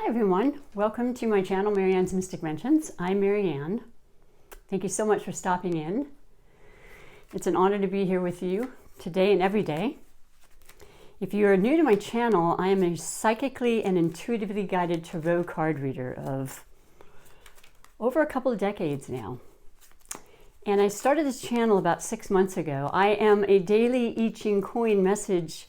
Hi everyone, welcome to my channel, MaryAnne's Mystic Mentions. I'm MaryAnne. Thank you so much for stopping in. It's an honor to be here with you today and every day. If you are new to my channel, I am a psychically and intuitively guided tarot card reader of over a couple of decades now. And I started this channel about 6 months ago. I am a daily I Ching coin message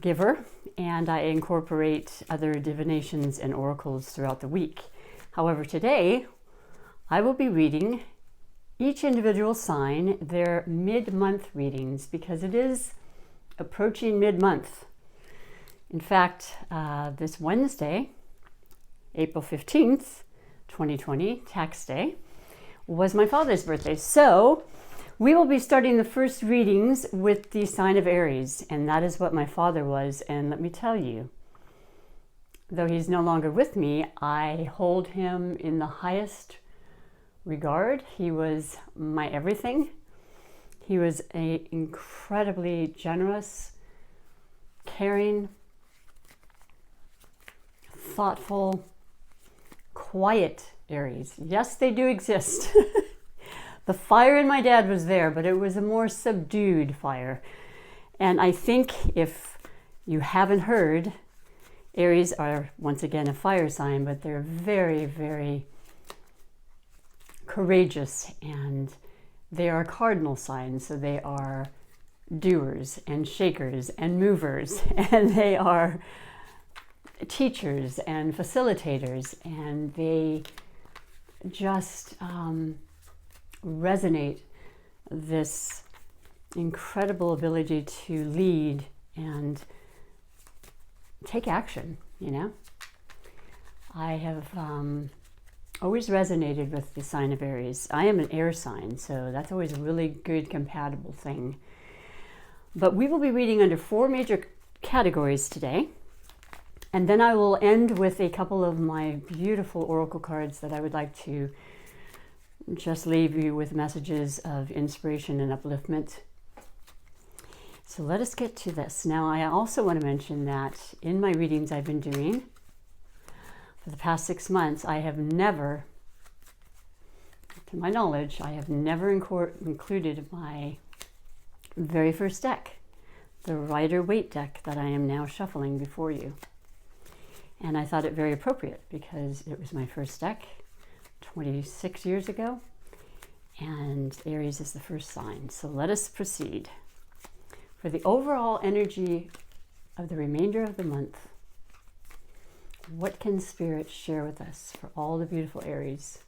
giver, and I incorporate other divinations and oracles throughout the week. However, today I will be reading each individual sign, their mid-month readings, because it is approaching mid-month. In fact, this Wednesday, April 15th, 2020, tax day, was my father's birthday. So we will be starting the first readings with the sign of Aries, and that is what my father was. And let me tell you, though he's no longer with me, I hold him in the highest regard. He was my everything. He was an incredibly generous, caring, thoughtful, quiet Aries. Yes, they do exist. The fire in my dad was there, but it was a more subdued fire. And I think if you haven't heard, Aries are once again a fire sign, but they're very, very courageous, and they are cardinal signs. So they are doers and shakers and movers, and they are teachers and facilitators, and they just resonate this incredible ability to lead and take action, you know. I have always resonated with the sign of Aries. I am an air sign, so that's always a really good compatible thing. But we will be reading under 4 major categories today. And then I will end with a couple of my beautiful oracle cards that I would like to just leave you with messages of inspiration and upliftment. So let us get to this. Now, I also want to mention that in my readings I've been doing for the past 6 months, I have never, to my knowledge, I have never included my very first deck, the Rider-Waite deck that I am now shuffling before you. And I thought it very appropriate because it was my first deck 26 years ago, and Aries is the first sign. So let us proceed. For the overall energy of the remainder of the month, what can Spirit share with us for all the beautiful Aries?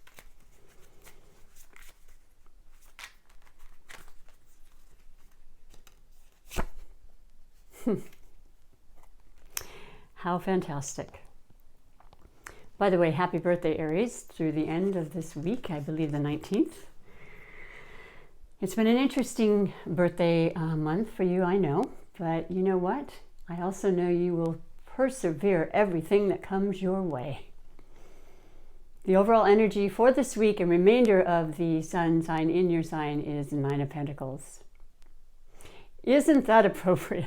How fantastic. By the way, happy birthday, Aries, through the end of this week, I believe the 19th. It's been an interesting birthday month for you, I know, but you know what? I also know you will persevere everything that comes your way. The overall energy for this week and remainder of the sun sign in your sign is the 9 of Pentacles. Isn't that appropriate?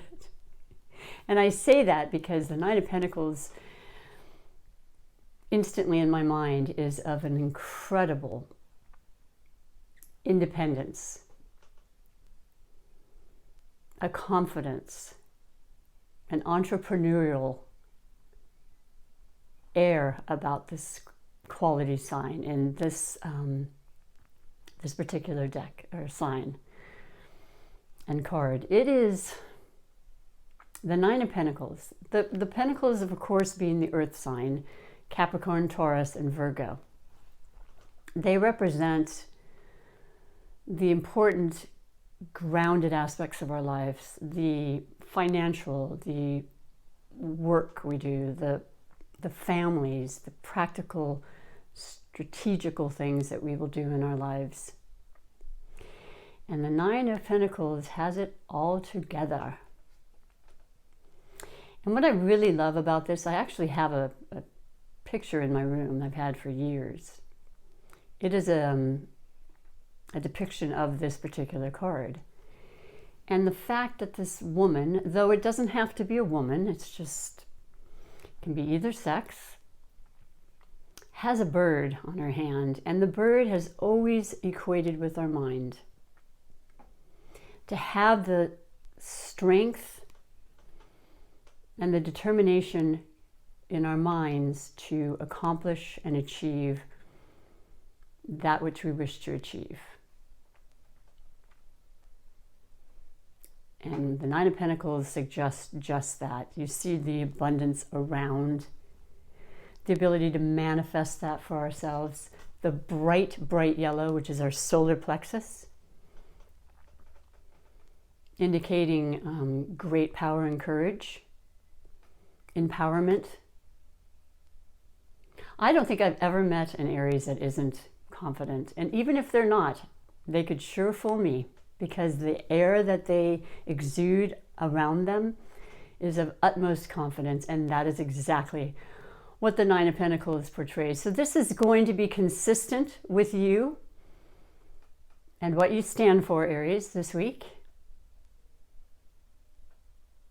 And I say that because the 9 of Pentacles instantly in my mind is of an incredible independence, a confidence, an entrepreneurial air about this quality sign in this this particular deck or sign and card. It is the 9 of Pentacles. The Pentacles, of course, being the earth sign, Capricorn, Taurus, and Virgo. They represent the important grounded aspects of our lives, the financial, the work we do, the families, the practical, strategical things that we will do in our lives. And the 9 of Pentacles has it all together. And what I really love about this, I actually have a picture in my room I've had for years. It is a depiction of this particular card. And the fact that this woman, though it doesn't have to be a woman, it's just can be either sex, has a bird on her hand, and the bird has always equated with our mind. To have the strength and the determination in our minds to accomplish and achieve that which we wish to achieve. And the Nine of Pentacles suggests just that. You see the abundance around, the ability to manifest that for ourselves. The bright, bright yellow, which is our solar plexus, indicating great power and courage, empowerment. I don't think I've ever met an Aries that isn't confident. And even if they're not, they could sure fool me, because the air that they exude around them is of utmost confidence, and that is exactly what the Nine of Pentacles portrays. So this is going to be consistent with you and what you stand for, Aries, this week.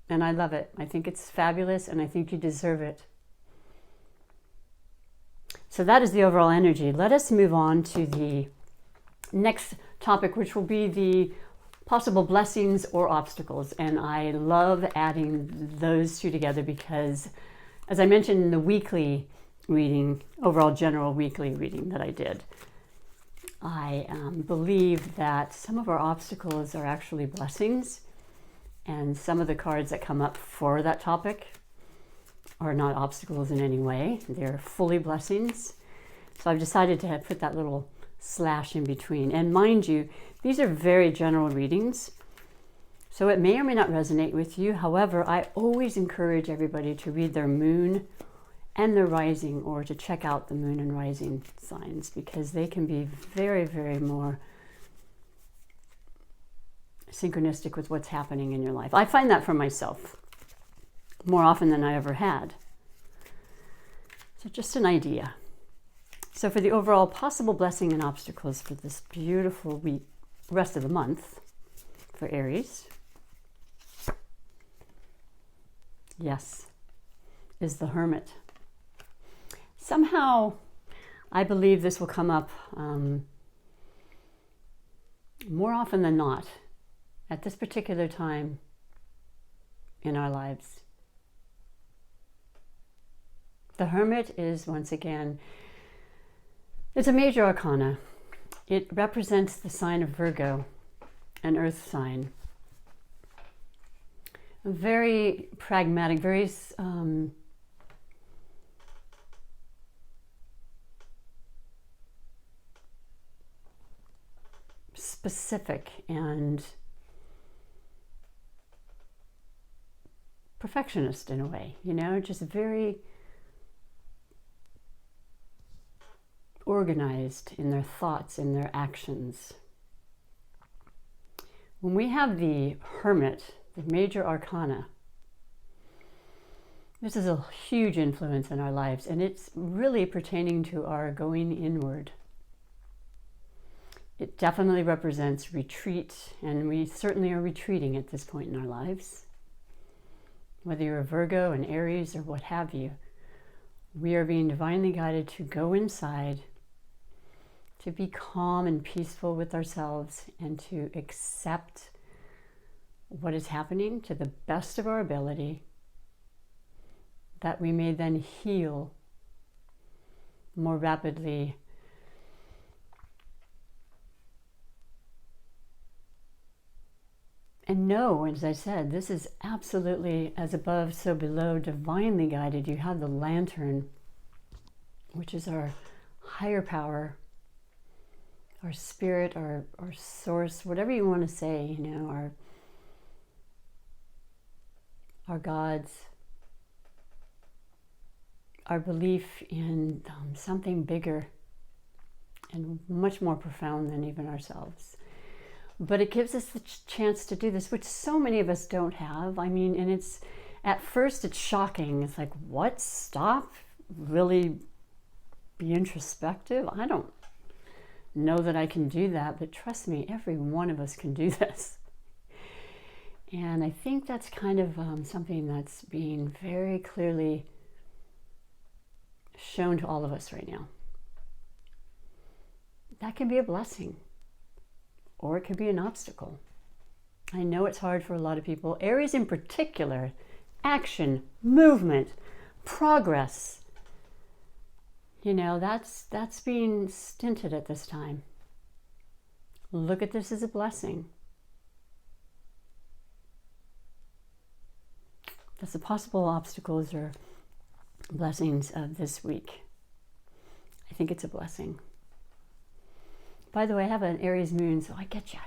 And I love it. I think it's fabulous, and I think you deserve it. So that is the overall energy. Let us move on to the next topic, which will be the possible blessings or obstacles. And I love adding those two together because, as I mentioned in the weekly reading, overall general weekly reading that I did, I believe that some of our obstacles are actually blessings, and some of the cards that come up for that topic are not obstacles in any way. They're fully blessings. So I've decided to put that little slash in between. And mind you, these are very general readings, so it may or may not resonate with you. However, I always encourage everybody to read their moon and their rising, or to check out the moon and rising signs, because they can be very, very more synchronistic with what's happening in your life. I find that for myself more often than I ever had. So just an idea. So for the overall possible blessing and obstacles for this beautiful week, rest of the month for Aries, yes, is the Hermit. Somehow, I believe this will come up more often than not at this particular time in our lives. The Hermit is, once again, it's a major arcana. It represents the sign of Virgo, an earth sign. Very pragmatic, very specific and perfectionist in a way, you know, just very organized in their thoughts, in their actions. When we have the Hermit, the major arcana, this is a huge influence in our lives, and it's really pertaining to our going inward. It definitely represents retreat, and we certainly are retreating at this point in our lives. Whether you're a Virgo, an Aries, or what have you, we are being divinely guided to go inside, to be calm and peaceful with ourselves, and to accept what is happening to the best of our ability, that we may then heal more rapidly and know, as I said, this is absolutely as above, so below, divinely guided. You have the lantern, which is our higher power, our spirit, our source, whatever you want to say, you know, our gods, our belief in something bigger and much more profound than even ourselves. But it gives us the chance to do this, which so many of us don't have. I mean, and it's, at first it's shocking. It's like, what? Stop? Really be introspective? I don't know that I can do that, but trust me, every one of us can do this. And I think that's kind of something that's being very clearly shown to all of us right now. That can be a blessing, or it could be an obstacle. I know it's hard for a lot of people. Aries in particular, action, movement, progress. You know, that's being stinted at this time. Look at this as a blessing. That's the possible obstacles or blessings of this week. I think it's a blessing. By the way, I have an Aries moon, so I get you.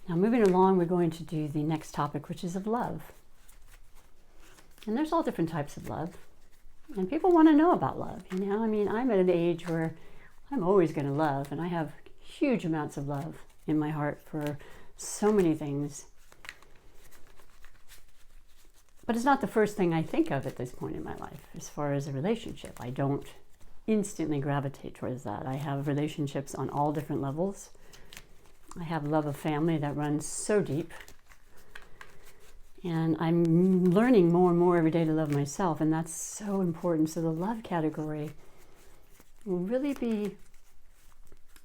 Now, moving along, we're going to do the next topic, which is of love. And there's all different types of love. And people want to know about love, you know? I mean, I'm at an age where I'm always going to love, and I have huge amounts of love in my heart for so many things. But it's not the first thing I think of at this point in my life as far as a relationship. I don't instantly gravitate towards that. I have relationships on all different levels. I have love of family that runs so deep. And I'm learning more and more every day to love myself, and that's so important. So the love category will really be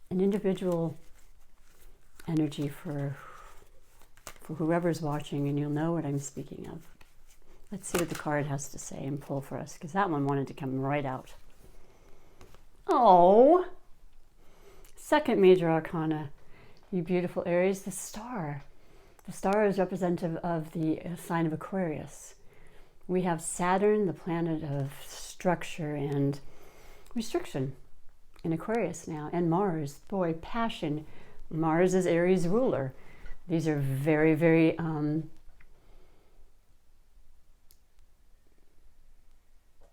an individual energy for whoever's watching, and you'll know what I'm speaking of. Let's see what the card has to say and pull for us, because that one wanted to come right out. Oh, second major arcana, you beautiful Aries, the star. The star is representative of the sign of Aquarius. We have Saturn, the planet of structure and restriction, in Aquarius now, and Mars, boy, passion. Mars is Aries ruler. These are very, very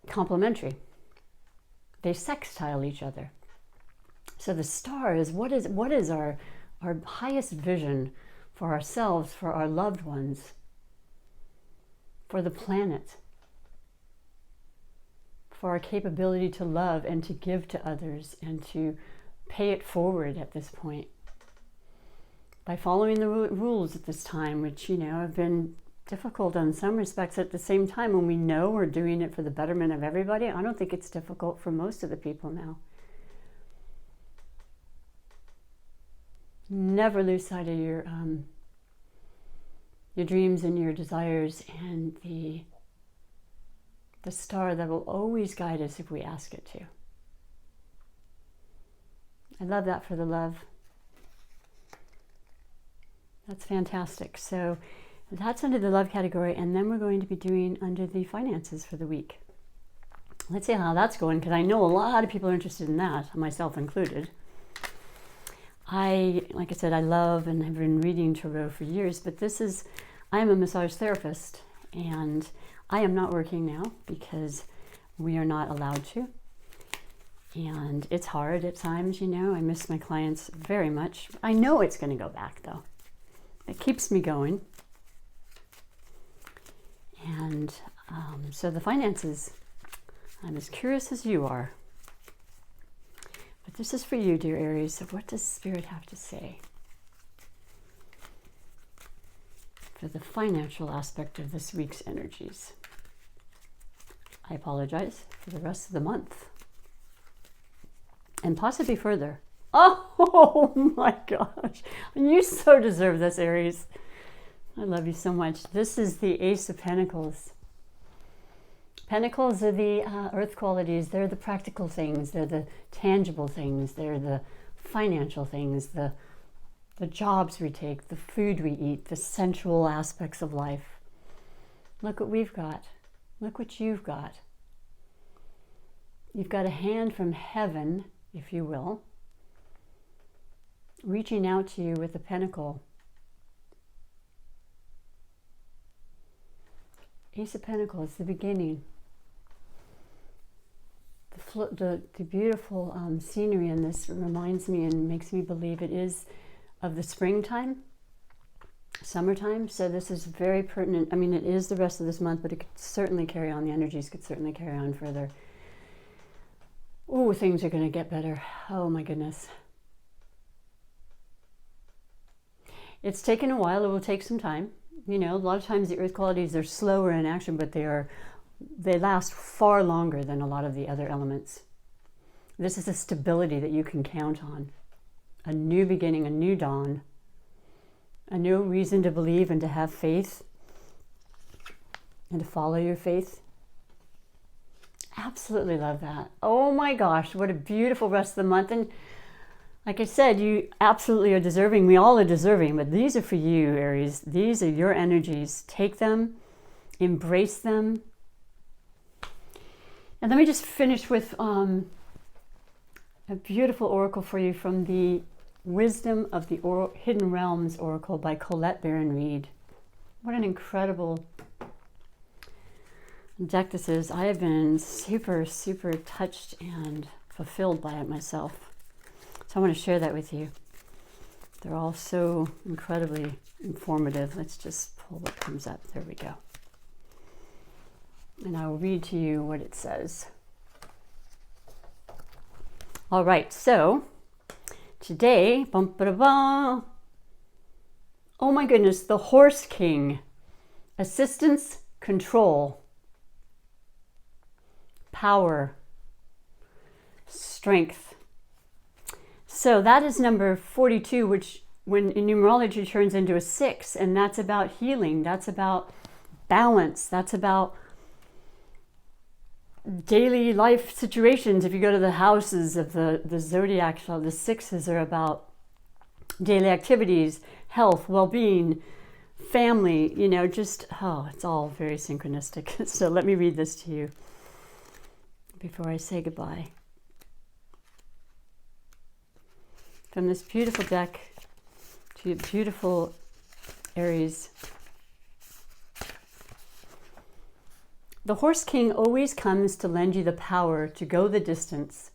complementary. They sextile each other. So the star is what is our highest vision for ourselves, for our loved ones, for the planet, for our capability to love and to give to others and to pay it forward at this point. By following the rules at this time, which, you know, have been difficult in some respects, at the same time, when we know we're doing it for the betterment of everybody, I don't think it's difficult for most of the people now. Never lose sight of your dreams and your desires, and the star that will always guide us if we ask it to. I love that for the love. That's fantastic. So that's under the love category, and then we're going to be doing under the finances for the week. Let's see how that's going, because I know a lot of people are interested in that, myself included. Like I said, I love and have been reading tarot for years, but I am a massage therapist, and I am not working now because we are not allowed to. And it's hard at times, you know. I miss my clients very much. I know it's going to go back, though. It keeps me going. And so the finances, I'm as curious as you are. But this is for you, dear Aries. So what does Spirit have to say for the financial aspect of this week's energies? I apologize for the rest of the month. And possibly further. Oh my gosh. You so deserve this, Aries. I love you so much. This is the Ace of Pentacles. Pentacles are the earth qualities. They're the practical things. They're the tangible things. They're the financial things, the jobs we take, the food we eat, the sensual aspects of life. Look what we've got. Look what you've got. You've got a hand from heaven, if you will, reaching out to you with a pentacle. Ace of Pentacles, the beginning. The beautiful scenery in this reminds me and makes me believe it is of the springtime, summertime. So this is very pertinent. I mean, it is the rest of this month, but it could certainly carry on. The energies could certainly carry on further. Oh, things are going to get better. Oh my goodness. It's taken a while. It will take some time. You know, a lot of times the earth qualities are slower in action, but they are they last far longer than a lot of the other elements. This is a stability that you can count on. A new beginning, a new dawn, a new reason to believe and to have faith and to follow your faith. Absolutely love that. Oh my gosh, what a beautiful rest of the month. And like I said, you absolutely are deserving. We all are deserving, but these are for you, Aries. These are your energies. Take them, embrace them. And let me just finish with a beautiful oracle for you from the Wisdom of the Hidden Realms Oracle by Colette Baron-Reid. What an incredible deck this is. I have been super, super touched and fulfilled by it myself. So I want to share that with you. They're all so incredibly informative. Let's just pull what comes up. There we go. And I will read to you what it says. All right, so today, oh my goodness, the Horse King, assistance, control, power, strength. So that is number 42, which when in numerology turns into a 6, and that's about healing, that's about balance, that's about daily life situations. If you go to the houses of the zodiac, the 6s are about daily activities, health, well-being, family, you know, just, oh, it's all very synchronistic. So let me read this to you before I say goodbye. From this beautiful deck to your beautiful Aries. The Horse King always comes to lend you the power to go the distance,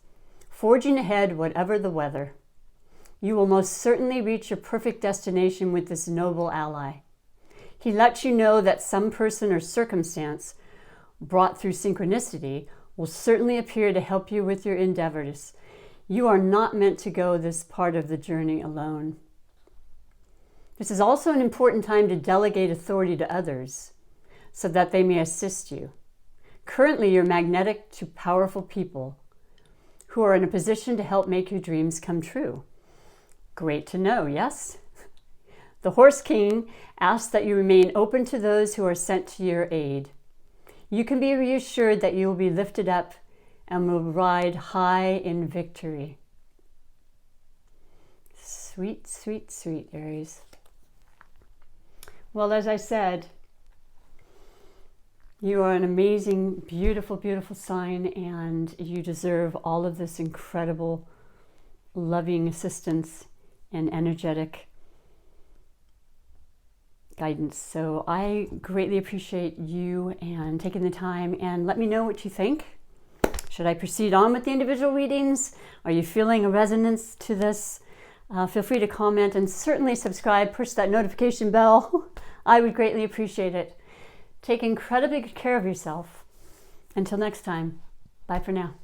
forging ahead whatever the weather. You will most certainly reach your perfect destination with this noble ally. He lets you know that some person or circumstance brought through synchronicity will certainly appear to help you with your endeavors. You are not meant to go this part of the journey alone. This is also an important time to delegate authority to others so that they may assist you. Currently, you're magnetic to powerful people who are in a position to help make your dreams come true. Great to know, yes? The Horse King asks that you remain open to those who are sent to your aid. You can be reassured that you will be lifted up and will ride high in victory. Sweet, sweet, sweet, Aries. Well, as I said, you are an amazing, beautiful, beautiful sign, and you deserve all of this incredible, loving assistance and energetic guidance. So I greatly appreciate you and taking the time, and let me know what you think. Should I proceed on with the individual readings? Are you feeling a resonance to this? Feel free to comment and certainly subscribe, push that notification bell. I would greatly appreciate it. Take incredibly good care of yourself. Until next time, bye for now.